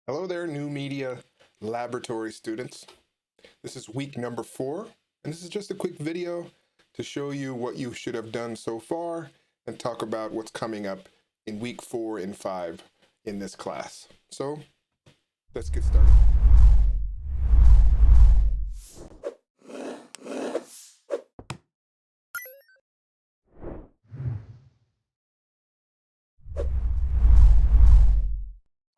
Hello there, New Media Laboratory students. This is week number 4, and this is just a quick video to show you what you should have done so far and talk about what's coming up in week 4 and 5 in this class. So let's get started.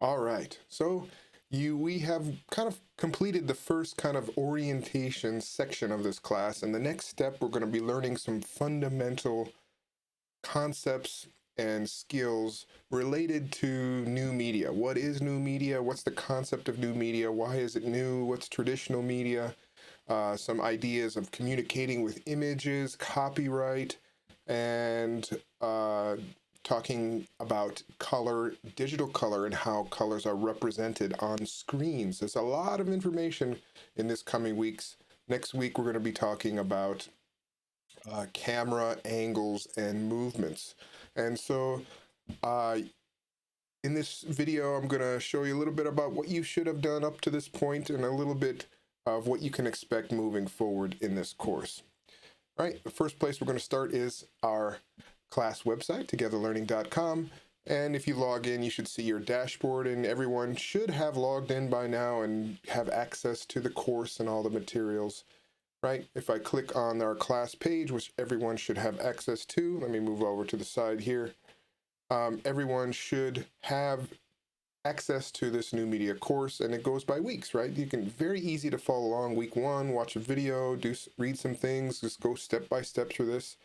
All right, so we have kind of completed the first kind of orientation section of this class, and the next step we're going to be learning some fundamental concepts and skills related to new media. What is new media? What's the concept of new media? Why is it new? What's traditional media? Some ideas of communicating with images, copyright, and talking about color, digital color, and how colors are represented on screens. There's a lot of information in this coming weeks. Next week, we're going to be talking about camera angles and movements. And so in this video, I'm going to show you a little bit about what you should have done up to this point and a little bit of what you can expect moving forward in this course. All right, the first place we're going to start is our class website, togetherlearning.com. And if you log in, you should see your dashboard, and everyone should have logged in by now and have access to the course and all the materials. Right? If I click on our class page, which everyone should have access to, let me move over to the side here. Everyone should have access to this new media course, and it goes by weeks, right? You can very easy to follow along. Week 1, watch a video, read some things, just go step by step through this.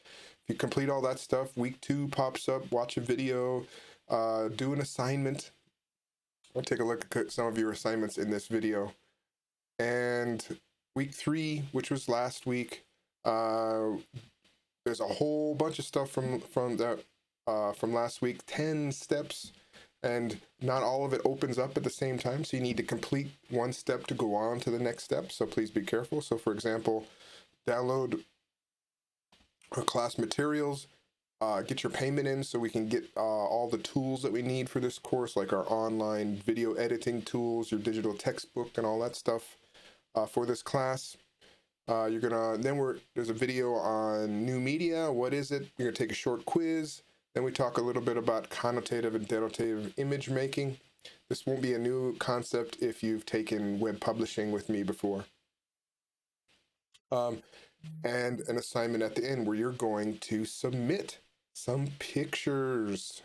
If you complete all that stuff, week 2 pops up, watch a video, do an assignment. I'll take a look at some of your assignments in this video. And week 3, which was last week, there's a whole bunch of stuff from last week, 10 steps, and not all of it opens up at the same time, so you need to complete one step to go on to the next step, so please be careful. So for example, download our class materials, get your payment in so we can get all the tools that we need for this course, like our online video editing tools, your digital textbook, and all that stuff for this class. There's a video on new media. What is it? You're gonna take a short quiz. Then we talk a little bit about connotative and denotative image making. This won't be a new concept if you've taken web publishing with me before. And an assignment at the end where you're going to submit some pictures.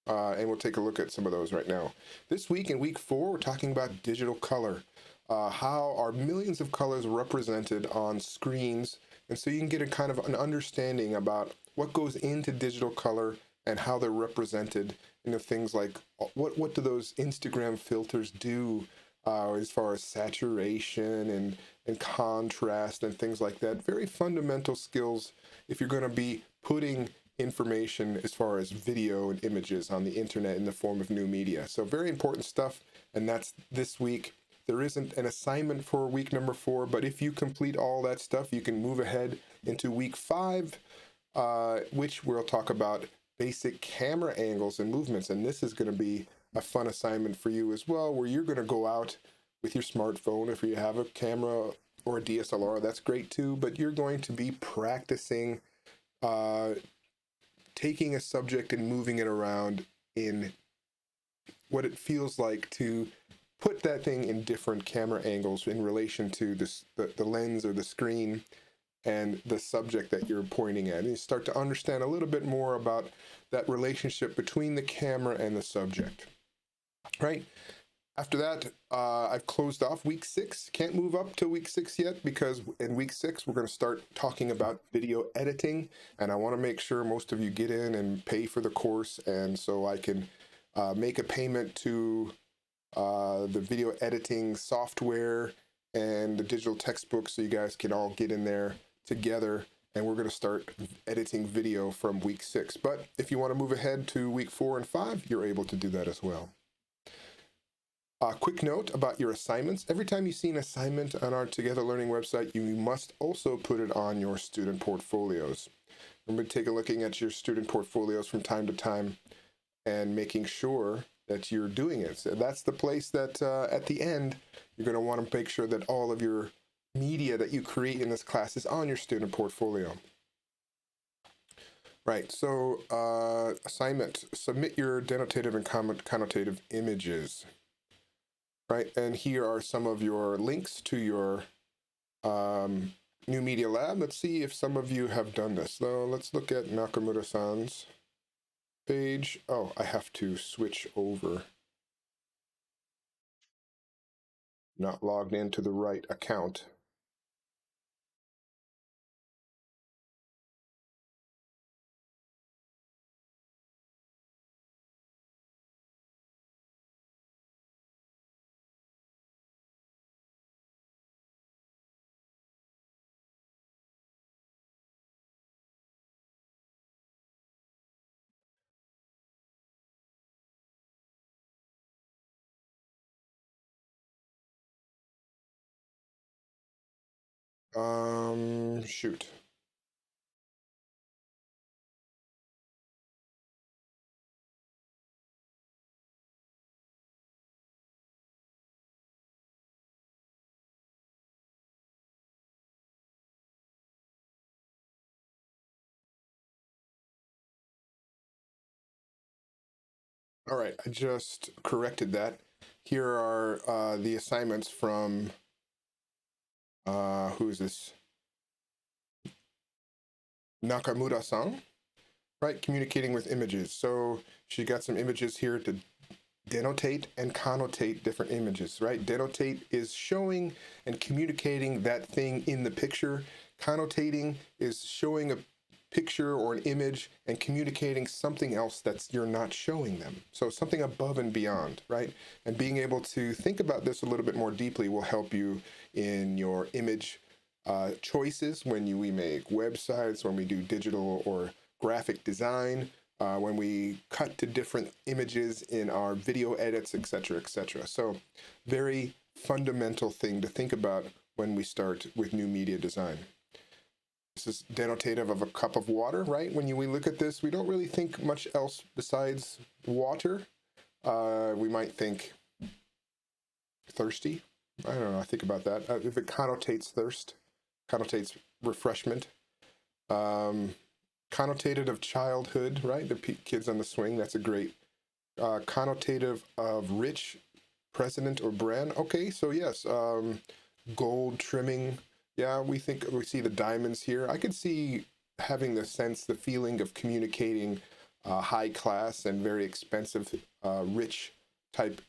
And we'll take a look at some of those right now. This week in week 4, we're talking about digital color. How are millions of colors represented on screens? And so you can get a kind of an understanding about what goes into digital color and how they're represented. Things like what do those Instagram filters do as far as saturation and contrast and things like that. Very fundamental skills if you're going to be putting information as far as video and images on the internet in the form of new media. So very important stuff, and that's this week. There isn't an assignment for week number 4, but if you complete all that stuff, you can move ahead into week 5, which we'll talk about basic camera angles and movements. And this is going to be a fun assignment for you as well, where you're going to go out with your smartphone. If you have a camera or a DSLR, that's great too, but you're going to be practicing taking a subject and moving it around in what it feels like to put that thing in different camera angles in relation to the lens or the screen and the subject that you're pointing at. And you start to understand a little bit more about that relationship between the camera and the subject. Right? After that, I've closed off week 6. Can't move up to week 6 yet because in week 6, we're going to start talking about video editing. And I want to make sure most of you get in and pay for the course. And so I can make a payment to the video editing software and the digital textbook so you guys can all get in there together, and we're going to start editing video from week 6. But if you want to move ahead to week 4 and 5, you're able to do that as well. Quick note about your assignments. Every time you see an assignment on our Together Learning website, you must also put it on your student portfolios. Remember, take a looking at your student portfolios from time to time and making sure that you're doing it. So that's the place that at the end, you're going to want to make sure that all of your media that you create in this class is on your student portfolio. Right, so assignment, submit your denotative and connotative images. Right, and here are some of your links to your New Media Lab. Let's see if some of you have done this. So let's look at Nakamura-san's page. Oh, I have to switch over. Not logged into the right account. Shoot. All right, I just corrected that. Here are the assignments from, who is this? Nakamura-san, right? Communicating with images. So she got some images here to denotate and connotate different images, right? Denotate is showing and communicating that thing in the picture. Connotating is showing a picture or an image and communicating something else that's you're not showing them. So something above and beyond, right? And being able to think about this a little bit more deeply will help you in your image choices when we make websites, when we do digital or graphic design, when we cut to different images in our video edits, etc., etc. So very fundamental thing to think about when we start with new media design. This is denotative of a cup of water, right? When we look at this, we don't really think much else besides water. We might think thirsty. I don't know, I think about that. If it connotates thirst, connotates refreshment. Connotative of childhood, right? The kids on the swing, that's a great. Connotative of rich, president or brand. Okay, so yes, gold trimming. Yeah, we see the diamonds here. I could see having the sense, the feeling of communicating high class and very expensive, rich type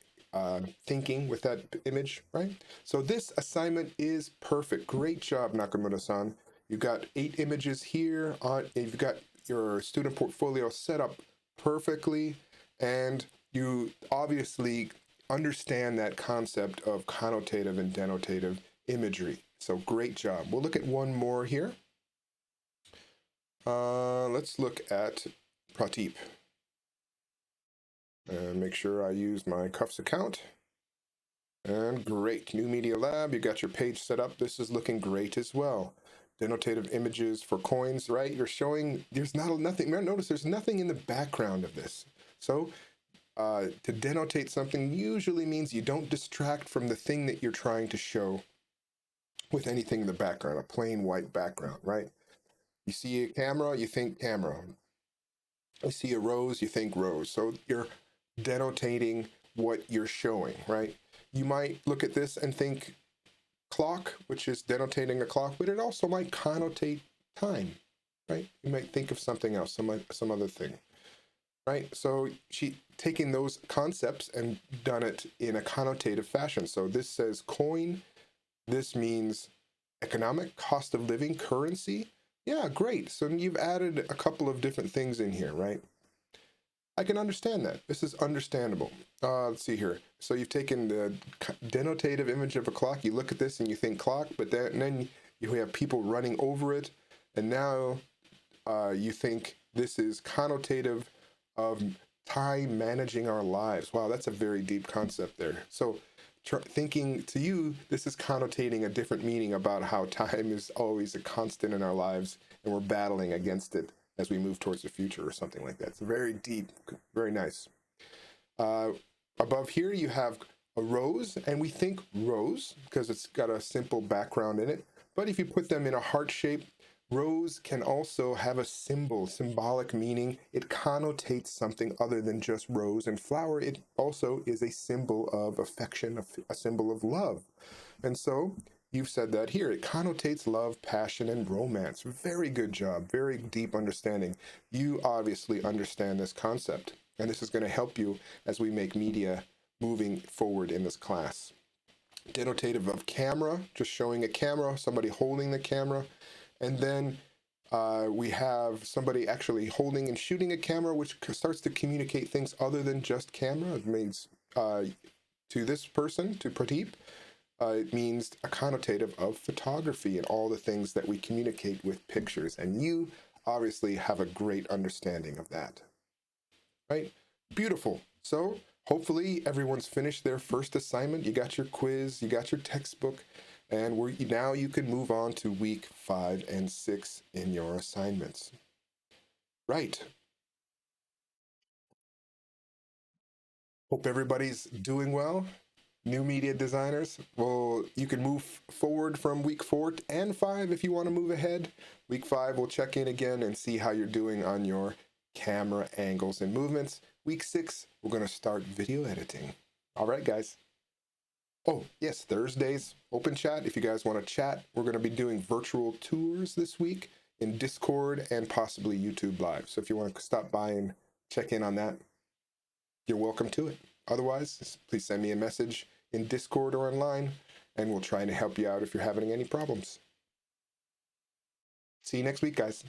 thinking with that image, right? So this assignment is perfect. Great job, Nakamura-san. You've got 8 images here. You've got your student portfolio set up perfectly, and you obviously understand that concept of connotative and denotative imagery. So great job. We'll look at one more here. Let's look at Prateep. And make sure I use my Cuffs account. And great, New Media Lab, you got your page set up. This is looking great as well. Denotative images for coins, right? You're showing, there's nothing, notice there's nothing in the background of this. So to denotate something usually means you don't distract from the thing that you're trying to show with anything in the background, a plain white background, right? You see a camera, you think camera. You see a rose, you think rose. So you're denotating what you're showing, right? You might look at this and think clock, which is denotating a clock, but it also might connotate time, right? You might think of something else, some other thing, right? So she taking those concepts and done it in a connotative fashion. So this says coin. This means economic, cost of living, currency. Yeah, great. So you've added a couple of different things in here, right? I can understand that. This is understandable. Let's see here. So you've taken the denotative image of a clock. You look at this and you think clock, but then you have people running over it. And now you think this is connotative of time managing our lives. Wow, that's a very deep concept there. So thinking to you, this is connotating a different meaning about how time is always a constant in our lives and we're battling against it as we move towards the future or something like that. It's very deep, very nice. Above here, you have a rose, and we think rose because it's got a simple background in it. But if you put them in a heart shape, rose can also have a symbolic meaning. It connotates something other than just rose and flower. It also is a symbol of affection, a symbol of love. And so you've said that here. It connotates love, passion, and romance. Very good job. Very deep understanding. You obviously understand this concept, and this is going to help you as we make media moving forward in this class. Denotative of camera, just showing a camera, somebody holding the camera. And then we have somebody actually holding and shooting a camera, which starts to communicate things other than just camera. It means to this person, to Pradeep, it means a connotative of photography and all the things that we communicate with pictures. And you obviously have a great understanding of that. Right? Beautiful. So hopefully everyone's finished their first assignment. You got your quiz, you got your textbook, and now you can move on to week 5 and 6 in your assignments. Right. Hope everybody's doing well. New media designers. Well, you can move forward from week 4 and 5 if you want to move ahead. Week 5, we'll check in again and see how you're doing on your camera angles and movements. Week 6, we're going to start video editing. All right, guys. Oh, yes, Thursdays, open chat. If you guys want to chat, we're going to be doing virtual tours this week in Discord and possibly YouTube Live. So if you want to stop by and check in on that, you're welcome to it. Otherwise, please send me a message in Discord or online, and we'll try to help you out if you're having any problems. See you next week, guys.